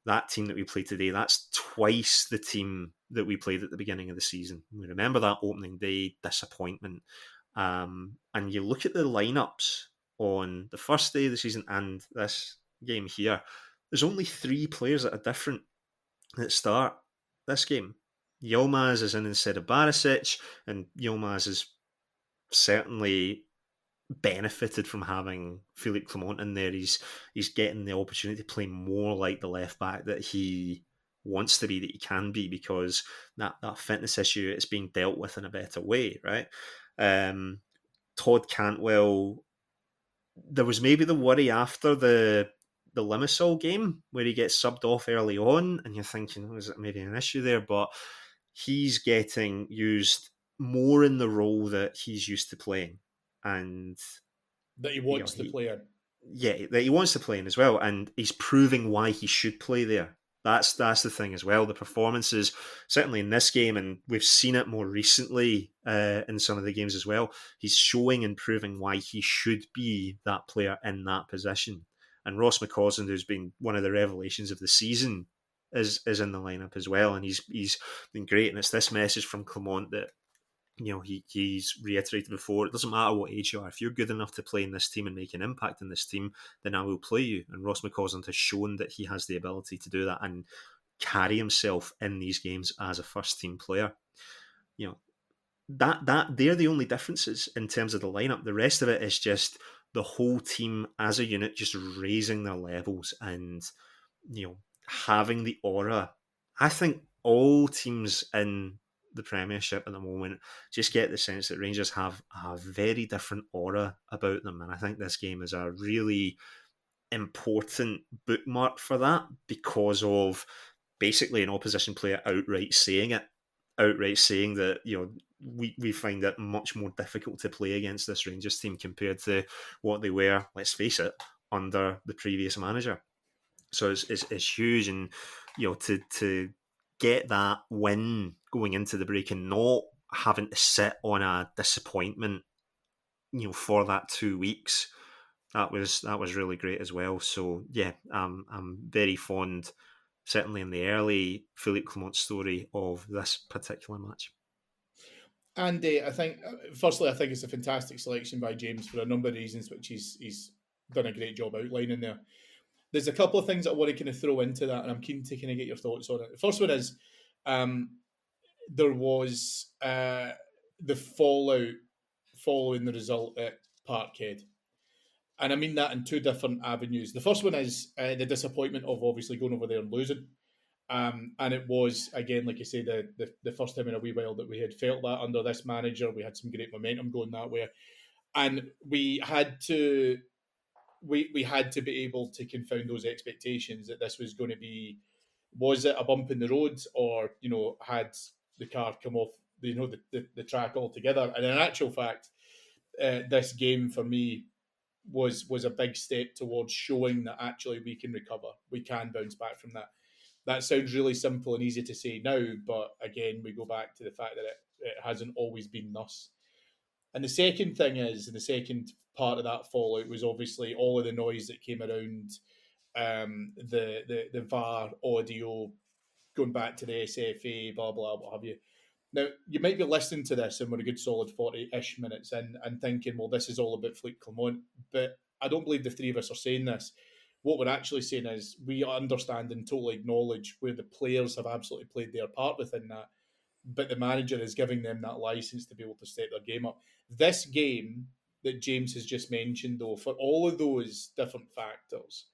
that team that we played today, that's twice the team that we played at the beginning of the season. We remember that opening day disappointment. And you look at the lineups on the first day of the season and this game here, there's only 3 players that are different that start this game. Yilmaz is in instead of Barisic, and Yilmaz has certainly benefited from having Philippe Clement in there. He's getting the opportunity to play more like the left back that he wants to be, that he can be, because that fitness issue is being dealt with in a better way, right? Todd Cantwell, there was maybe the worry after the Limassol game where he gets subbed off early on, and you're thinking, is it maybe an issue there? But he's getting used more in the role that he's used to playing, and that he wants to play in. Yeah, that he wants to play in as well, and he's proving why he should play there. That's the thing as well. The performances, certainly in this game, and we've seen it more recently in some of the games as well, he's showing and proving why he should be that player in that position. And Ross McCausland, who's been one of the revelations of the season, is in the lineup as well, and he's been great. And it's this message from Clement that, he's reiterated before, it doesn't matter what age you are. If you're good enough to play in this team and make an impact in this team, then I will play you. And Ross McCausland has shown that he has the ability to do that and carry himself in these games as a first team player. that they're the only differences in terms of the lineup. The rest of it is just the whole team as a unit just raising their levels and having the aura. I think all teams in the Premiership at the moment just get the sense that Rangers have a very different aura about them, and I think this game is a really important bookmark for that because of basically an opposition player outright saying that we find it much more difficult to play against this Rangers team compared to what they were, let's face it, under the previous manager. So it's huge, and to get that win going into the break and not having to sit on a disappointment, for that 2 weeks, that was really great as well. So yeah, I'm very fond, certainly in the early Philippe Clement story, of this particular match. And I think, firstly, I think it's a fantastic selection by James for a number of reasons, which he's done a great job outlining there. There's a couple of things that I want to kind of throw into that, and I'm keen to kind of get your thoughts on it. The first one is there was the fallout following the result at Parkhead. And I mean that in two different avenues. The first one is the disappointment of obviously going over there and losing. And it was, again, like you say, the first time in a wee while that we had felt that under this manager. We had some great momentum going that way. And we had to be able to confound those expectations that this was going to be, was it a bump in the road, or had the car come off the track altogether. And in actual fact, this game for me was a big step towards showing that actually we can recover, we can bounce back from that. That sounds really simple and easy to say now, but again, we go back to the fact that it hasn't always been thus. And the second thing is, and the second part of that fallout was obviously all of the noise that came around the VAR audio, going back to the SFA, blah, blah, what have you. Now, you might be listening to this and we're a good solid 40-ish minutes in and thinking, well, this is all about Philippe Clement, but I don't believe the three of us are saying this. What we're actually saying is we understand and totally acknowledge where the players have absolutely played their part within that, but the manager is giving them that license to be able to step their game up. This game that James has just mentioned, though, for all of those different factors,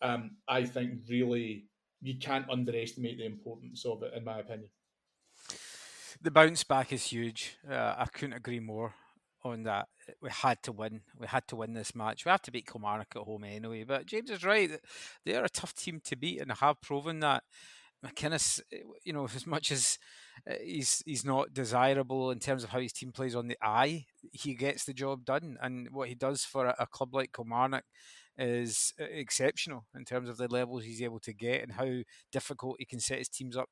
I think really you can't underestimate the importance of it, in my opinion. The bounce back is huge. I couldn't agree more on that. We had to win. We had to win this match. We have to beat Kilmarnock at home anyway. But James is right. They are a tough team to beat and have proven that. McInnes, as much as he's not desirable in terms of how his team plays on the eye, he gets the job done. And what he does for a club like Kilmarnock is exceptional in terms of the levels he's able to get and how difficult he can set his teams up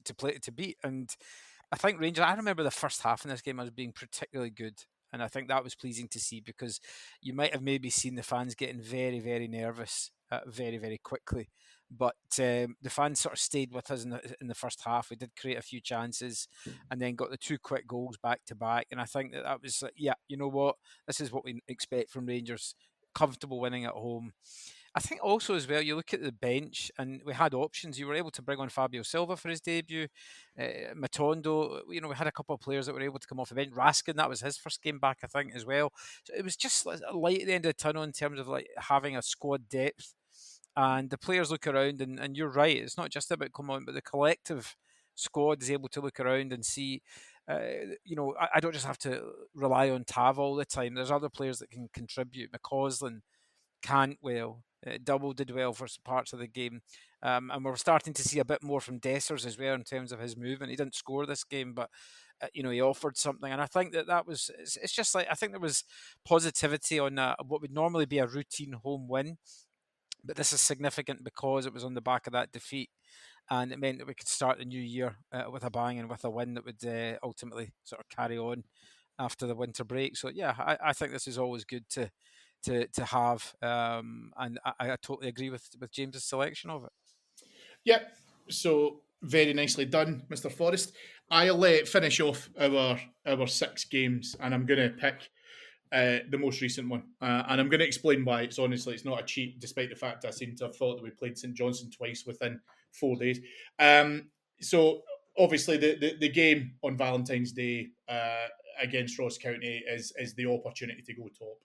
to play to beat. And I think Rangers, I remember the first half in this game as being particularly good. And I think that was pleasing to see because you might have maybe seen the fans getting very, very nervous very, very quickly. But the fans sort of stayed with us in the first half. We did create a few chances and then got the two quick goals back to back. And I think that was, yeah, you know what? This is what we expect from Rangers. Comfortable winning at home. I think also as well, you look at the bench and we had options. You were able to bring on Fabio Silva for his debut. Matondo, we had a couple of players that were able to come off the bench. Raskin, that was his first game back, I think, as well. So it was just a light at the end of the tunnel in terms of like having a squad depth. And the players look around, and you're right, it's not just about Clement, but the collective squad is able to look around and see, I don't just have to rely on Tav all the time. There's other players that can contribute. McCausland, Cantwell, Double did well for parts of the game. And we're starting to see a bit more from Dessers as well in terms of his movement. He didn't score this game, but he offered something. And I think that was, it's just like, I think there was positivity on what would normally be a routine home win. But this is significant because it was on the back of that defeat. And it meant that we could start the new year with a bang and with a win that would ultimately sort of carry on after the winter break. So, yeah, I think this is always good to have, and I totally agree with James's selection of it. Yep. So very nicely done, Mr. Forrest. I'll finish off our 6 games, and I'm going to pick the most recent one, and I'm going to explain why. It's not a cheat, despite the fact I seem to have thought that we played St Johnstone twice within 4 days. So obviously the game on Valentine's Day against Ross County is the opportunity to go top.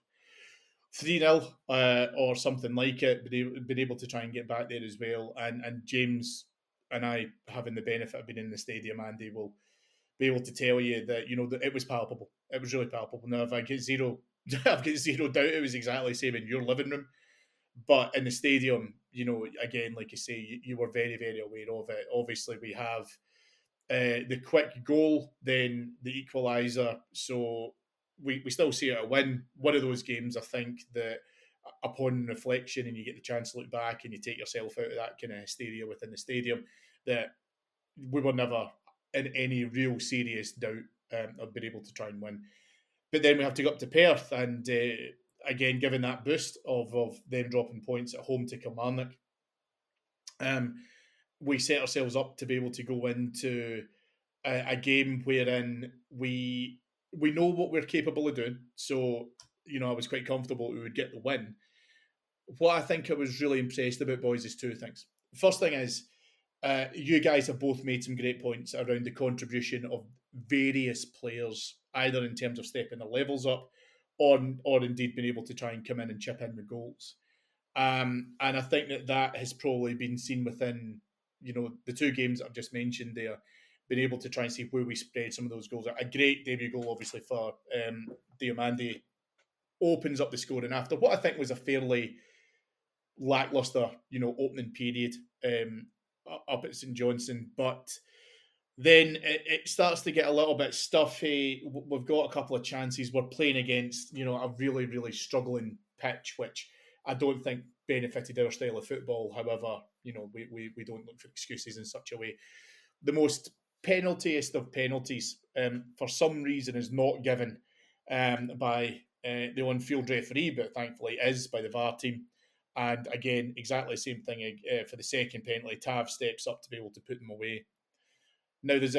3-0 or something like it, been able to try and get back there as well. And James and I, having the benefit of being in the stadium, Andy will be able to tell you that that it was palpable. It was really palpable. Now, if I get zero, I've got zero doubt it was exactly the same in your living room, but in the stadium, again, like you say, you were very, very aware of it. Obviously, we have the quick goal, then the equaliser. So we still see it a win. One of those games, I think, that upon reflection and you get the chance to look back and you take yourself out of that kind of hysteria within the stadium, that we were never in any real serious doubt of being able to try and win. But then we have to go up to Perth, and again, given that boost of them dropping points at home to Kilmarnock, we set ourselves up to be able to go into a game wherein we know what we're capable of doing. So, I was quite comfortable we would get the win. What I think I was really impressed about, boys, is two things. First thing is, you guys have both made some great points around the contribution of various players, either in terms of stepping the levels up or indeed being able to try and come in and chip in with goals. And I think that has probably been seen within, the two games that I've just mentioned there, being able to try and see where we spread some of those goals. A great debut goal, obviously, for Diomande opens up the scoring after what I think was a fairly lackluster, opening period up at St Johnstone. But then it starts to get a little bit stuffy. We've got a couple of chances. We're playing against, a really, really struggling pitch, which I don't think benefited our style of football. However, we don't look for excuses in such a way. The most penaltiest of penalties, for some reason, is not given by the on-field referee, but thankfully is by the VAR team. And again, exactly the same thing for the second penalty. Tav steps up to be able to put them away. Now, there's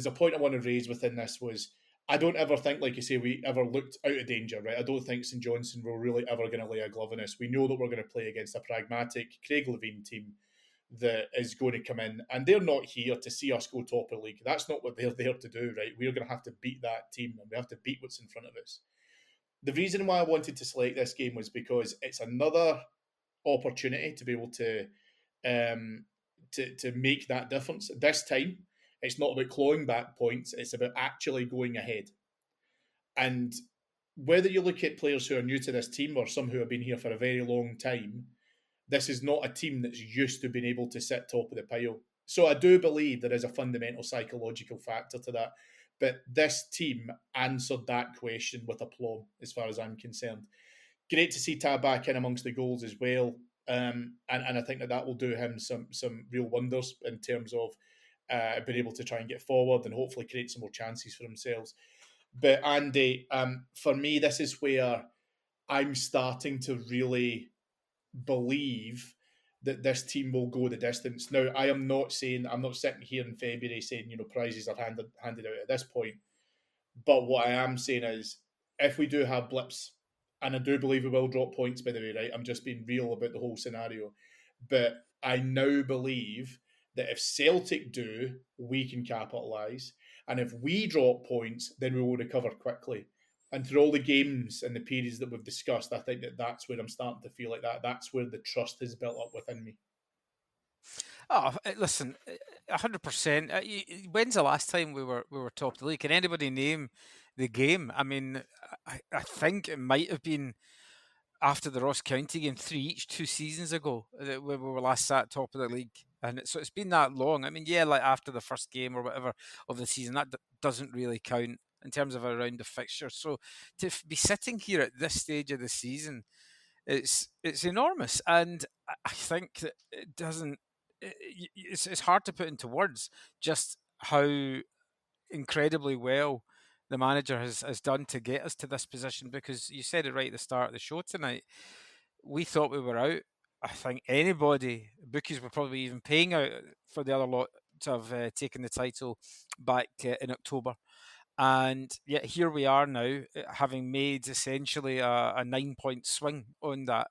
a point I want to raise within this was I don't ever think, like you say, we ever looked out of danger, right? I don't think St Johnstone were really ever going to lay a glove on us. We know that we're going to play against a pragmatic Craig Levein team that is going to come in, and they're not here to see us go top of the league. That's not what they're there to do, right? We're going to have to beat that team, and we have to beat what's in front of us. The reason why I wanted to select this game was because it's another opportunity to be able to make that difference. This time, it's not about clawing back points; it's about actually going ahead. And whether you look at players who are new to this team or some who have been here for a very long time, this is not a team that's used to being able to sit top of the pile. So I do believe there is a fundamental psychological factor to that. But this team answered that question with aplomb, as far as I'm concerned. Great to see Tab back in amongst the goals as well. And I think that will do him some real wonders in terms of being able to try and get forward and hopefully create some more chances for themselves. But Andy, for me, this is where I'm starting to really believe that this team will go the distance. Now, I'm not sitting here in February saying, prizes are handed out at this point. But what I am saying is, if we do have blips, and I do believe we will drop points, by the way, right? I'm just being real about the whole scenario. But I now believe that if Celtic do, we can capitalise. And if we drop points, then we will recover quickly. And through all the games and the periods that we've discussed, I think that's where I'm starting to feel like that. That's where the trust has built up within me. Oh, listen, 100%. When's the last time we were top of the league? Can anybody name the game? I mean, I think it might have been after the Ross County game, 2 seasons ago, when we were last sat top of the league. And so it's been that long. I mean, yeah, like after the first game or whatever of the season, that doesn't really count in terms of a round of fixtures. So to be sitting here at this stage of the season, it's enormous. And I think that it doesn't. It's hard to put into words just how incredibly well the manager has done to get us to this position, because you said it right at the start of the show tonight. We thought we were out. I think anybody, bookies were probably even paying out for the other lot to have taken the title back in October. And yet here we are now, having made essentially a 9-point swing on that.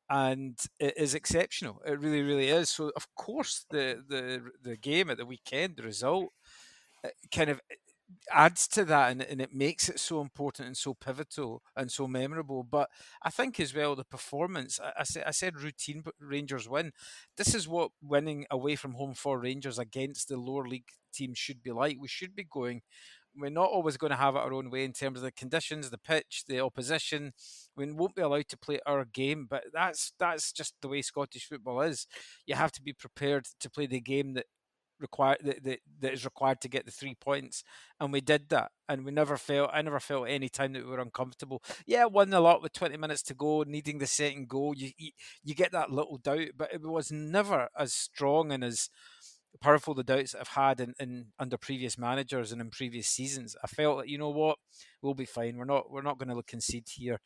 and it is exceptional. It really, really is. So, of course, the game at the weekend, the result, kind of adds to that, and it makes it so important and so pivotal and so memorable. But I think as well the performance. I said routine, but Rangers win. This is what winning away from home for Rangers against the lower league team should be like. We should be going. We're not always going to have it our own way in terms of the conditions, the pitch, the opposition. We won't be allowed to play our game, but that's just the way Scottish football is. You have to be prepared to play the game that is required to get the 3 points, and we did that. And I never felt any time that we were uncomfortable. Yeah, 1-0 up with 20 minutes to go, needing the second goal. You get that little doubt, but it was never as strong and as powerful the doubts that I've had in under previous managers and in previous seasons. I felt that, you know what, we'll be fine. We're not going to concede here.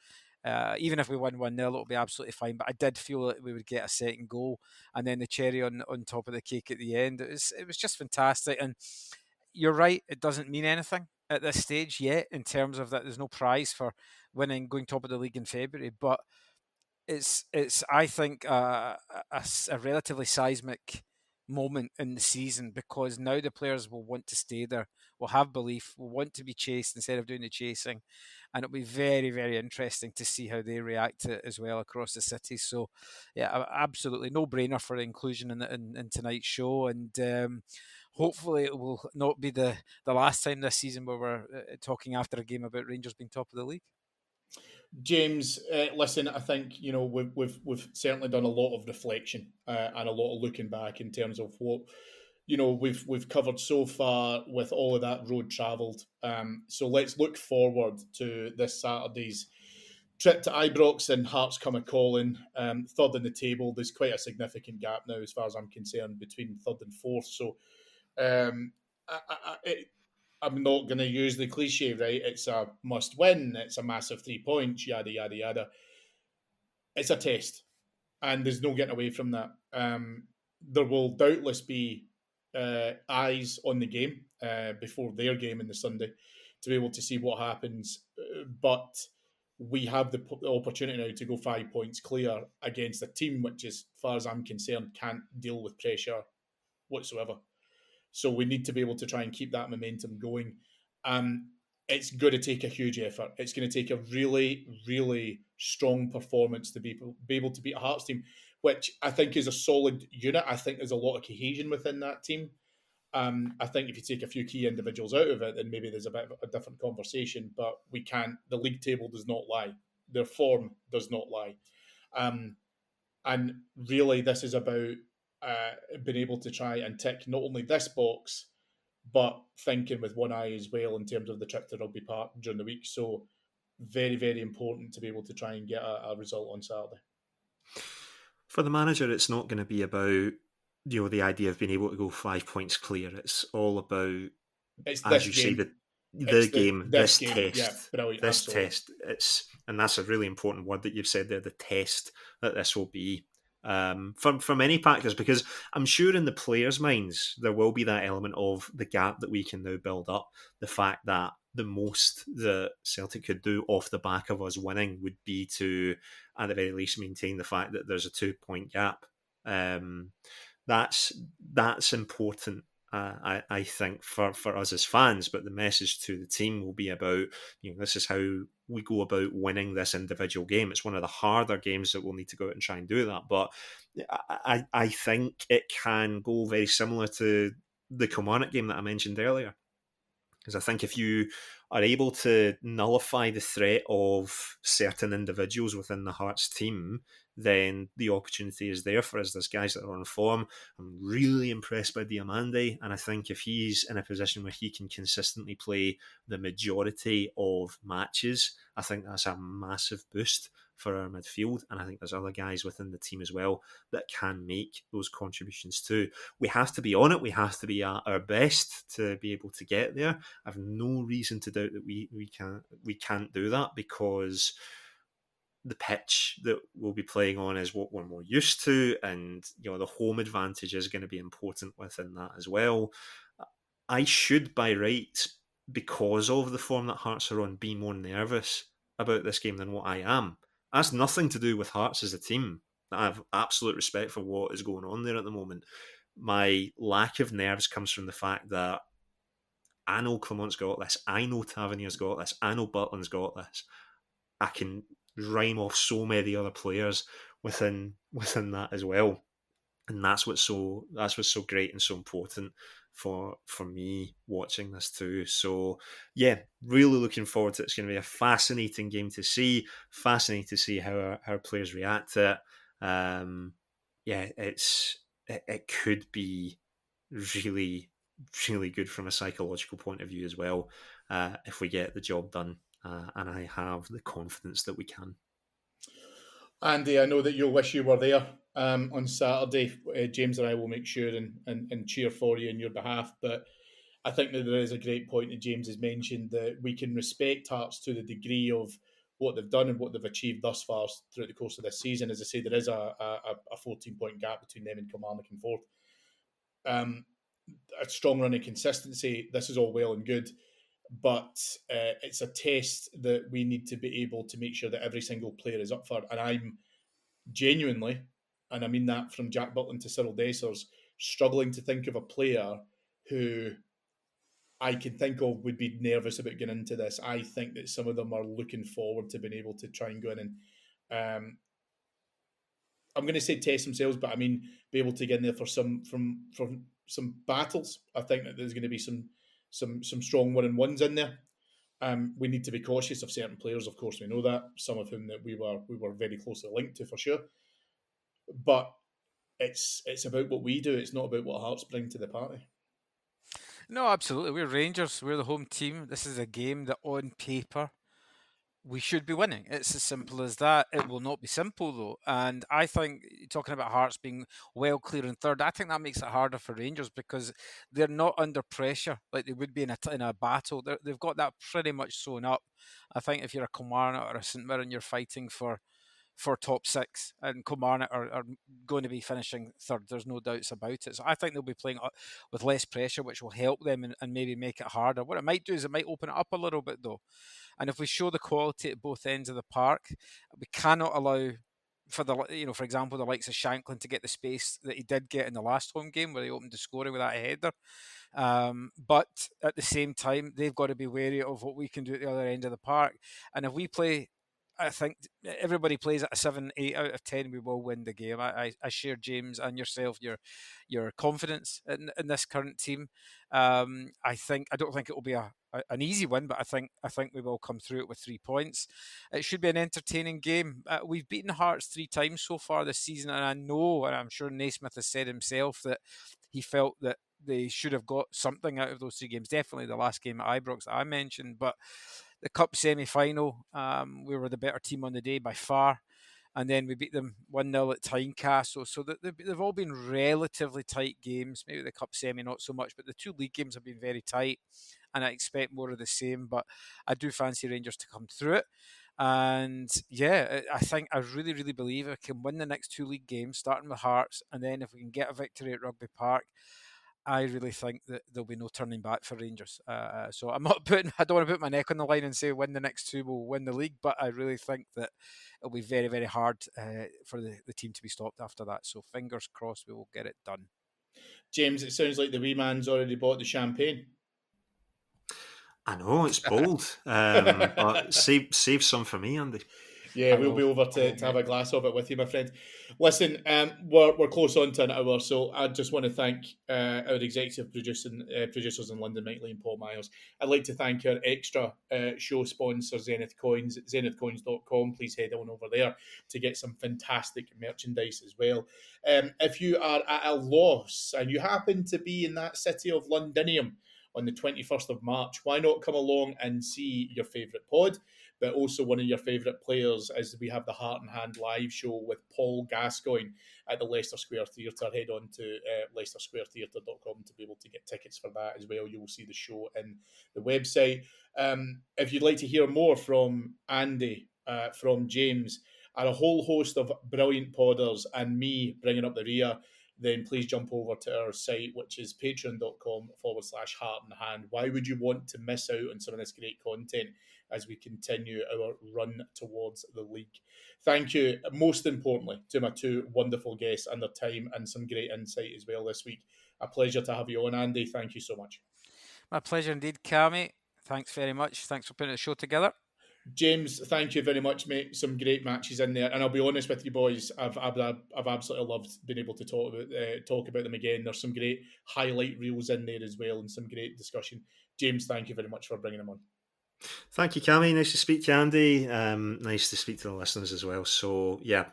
Even if we win 1-0, it'll be absolutely fine. But I did feel that we would get a second goal, and then the cherry on top of the cake at the end. It was just fantastic. And you're right, it doesn't mean anything at this stage yet in terms of that. There's no prize for going top of the league in February, but it's I think a relatively seismic moment in the season, because now the players will want to stay there, will have belief, will want to be chased instead of doing the chasing, and it'll be very, very interesting to see how they react to it as well across the city. So yeah, absolutely no brainer for inclusion in tonight's show, and hopefully it will not be the last time this season where we're talking after a game about Rangers being top of the league. James, listen, I think we've certainly done a lot of reflection and a lot of looking back in terms of what we've covered so far with all of that road travelled. So let's look forward to this Saturday's trip to Ibrox, and Hearts come a calling. Third in the table, there's quite a significant gap now, as far as I'm concerned, between third and fourth. So um, I'm not going to use the cliche, right? It's a must win. It's a massive 3 points, yada, yada, yada. It's a test, and there's no getting away from that. There will doubtless be eyes on the game before their game on the Sunday to be able to see what happens. But we have the opportunity now to go 5 points clear against a team which, as far as I'm concerned, can't deal with pressure whatsoever. So we need to be able to try and keep that momentum going. It's going to take a huge effort. It's going to take a really, really strong performance to be able to beat a Hearts team, which I think is a solid unit. I think there's a lot of cohesion within that team. I think if you take a few key individuals out of it, then maybe there's a bit of a different conversation. But we can't. The league table does not lie. Their form does not lie. And really, this is about being able to try and tick not only this box, but thinking with one eye as well in terms of the trip to Rugby Park during the week. So very, very important to be able to try and get a result on Saturday. For the manager, it's not going to be about the idea of being able to go 5 points clear. It's all about, as you say, this test. Yeah, brilliant, this absolutely. test. And that's a really important word that you've said there. The test that this will be. For many factors, because I'm sure in the players' minds there will be that element of the gap that we can now build up. The fact that the most that Celtic could do off the back of us winning would be to, at the very least, maintain the fact that there's a 2 point gap. That's important. I think for us as fans, but the message to the team will be about, this is how we go about winning this individual game. It's one of the harder games that we'll need to go out and try and do that. But I think it can go very similar to the Kilmarnock game that I mentioned earlier. Because I think if you are able to nullify the threat of certain individuals within the Hearts team, then the opportunity is there for us. There's guys that are on form. I'm really impressed by Diamande, and I think if he's in a position where he can consistently play the majority of matches, I think that's a massive boost for our midfield, and I think there's other guys within the team as well that can make those contributions too. We have to be on it. We have to be at our best to be able to get there. I have no reason to doubt that we can't do that, because the pitch that we'll be playing on is what we're more used to, and the home advantage is going to be important within that as well. I should, by right, because of the form that Hearts are on, be more nervous about this game than what I am. That's nothing to do with Hearts as a team. I have absolute respect for what is going on there at the moment. My lack of nerves comes from the fact that I know Clement's got this, I know Tavernier's got this, I know Butland's got this. I can rhyme off so many other players within that as well, and that's what's so great and so important for me watching this too. So yeah, really looking forward to it. It's going to be a fascinating game to see. Fascinating to see how our players react to it. Yeah, it could be really really good from a psychological point of view as well, if we get the job done. And I have the confidence that we can. Andy, I know that you'll wish you were there on Saturday. James and I will make sure and cheer for you on your behalf. But I think that there is a great point that James has mentioned, that we can respect Hearts to the degree of what they've done and what they've achieved thus far throughout the course of this season. As I say, there is a 14-point gap between them and Kilmarnock and fourth. A strong run of consistency. This is all well and good, but it's a test that we need to be able to make sure that every single player is up for. And I'm genuinely, and I mean that from Jack Butland to Cyril Dessers, struggling to think of a player who I can think of would be nervous about getting into this. I think that some of them are looking forward to being able to try and go in and I'm going to say test themselves, but I mean be able to get in there for some some battles. I think that there's going to be some strong 1-on-1s in there. We need to be cautious of certain players, of course, we know that. Some of whom that we were very closely linked to for sure. But it's about what we do. It's not about what Hearts bring to the party. No, absolutely. We're Rangers. We're the home team. This is a game that on paper we should be winning. It's as simple as that. It will not be simple though. And I think talking about Hearts being well clear in third, I think that makes it harder for Rangers because they're not under pressure like they would be in a battle. They've got that pretty much sewn up. I think if you're a Kilmarnock or a St Mirren, you're fighting for top six, and Kilmarnock are going to be finishing third. There's no doubts about it. So I think they'll be playing with less pressure, which will help them and maybe make it harder. What it might do is it might open it up a little bit though. And if we show the quality at both ends of the park, we cannot allow for for example, the likes of Shanklin to get the space that he did get in the last home game where he opened the scoring with that header. But at the same time, they've got to be wary of what we can do at the other end of the park. And if we play, I think everybody plays at a 7, 8 out of 10. We will win the game. I share James and yourself your confidence in this current team. I don't think it will be an easy win, but I think we will come through it with 3 points. It should be an entertaining game. We've beaten Hearts 3 times so far this season, and I know, and I'm sure Naismith has said himself that he felt that they should have got something out of those 3 games. Definitely the last game at Ibrox that I mentioned, but the Cup semi-final, we were the better team on the day by far. And then we beat them 1-0 at Tynecastle. So they've all been relatively tight games. Maybe the Cup semi not so much, but the 2 league games have been very tight. And I expect more of the same. But I do fancy Rangers to come through it. And yeah, I really, really believe we can win the next 2 league games, starting with Hearts. And then if we can get a victory at Rugby Park, I really think that there'll be no turning back for Rangers. So I don't want to put my neck on the line and say win the next 2 will win the league, but I really think that it'll be very, very hard for the team to be stopped after that. So fingers crossed we will get it done. James, it sounds like the wee man's already bought the champagne. I know, it's bold, but save some for me, Andy. Yeah, we'll be over to have a glass of it with you, my friend. Listen, we're close on to an hour, so I just want to thank our executive producers in London, Mike Lee and Paul Myers. I'd like to thank our extra show sponsor, Zenith Coins, zenithcoins.com. Please head on over there to get some fantastic merchandise as well. If you are at a loss and you happen to be in that city of Londinium on the 21st of March, why not come along and see your favourite pod, but also one of your favourite players, as we have the Heart and Hand live show with Paul Gascoigne at the Leicester Square Theatre. Head on to leicestersquaretheatre.com to be able to get tickets for that as well. You will see the show in the website. If you'd like to hear more from Andy, from James, and a whole host of brilliant podders and me bringing up the rear, then please jump over to our site, which is patreon.com/heart and hand. Why would you want to miss out on some of this great content? as we continue our run towards the league. Thank you, most importantly, to my two wonderful guests and their time and some great insight as well this week. A pleasure to have you on, Andy. Thank you so much. My pleasure indeed, Cammy. Thanks very much. Thanks for putting the show together. James, thank you very much, mate. Some great matches in there, and I'll be honest with you, boys. I've absolutely loved being able to talk about them again. There's some great highlight reels in there as well, and some great discussion. James, thank you very much for bringing them on. Thank you, Cammy. Nice to speak to you, Andy. Nice to speak to the listeners as well. So, yeah,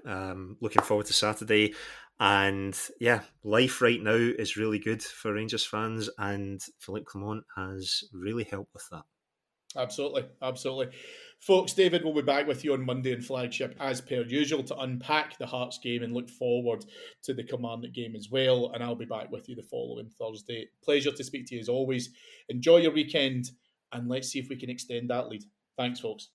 looking forward to Saturday. And, yeah, life right now is really good for Rangers fans, and Philippe Clement has really helped with that. Absolutely, absolutely. Folks, David will be back with you on Monday in Flagship as per usual to unpack the Hearts game and look forward to the Kilmarnock game as well. And I'll be back with you the following Thursday. Pleasure to speak to you as always. Enjoy your weekend and let's see if we can extend that lead. Thanks, folks.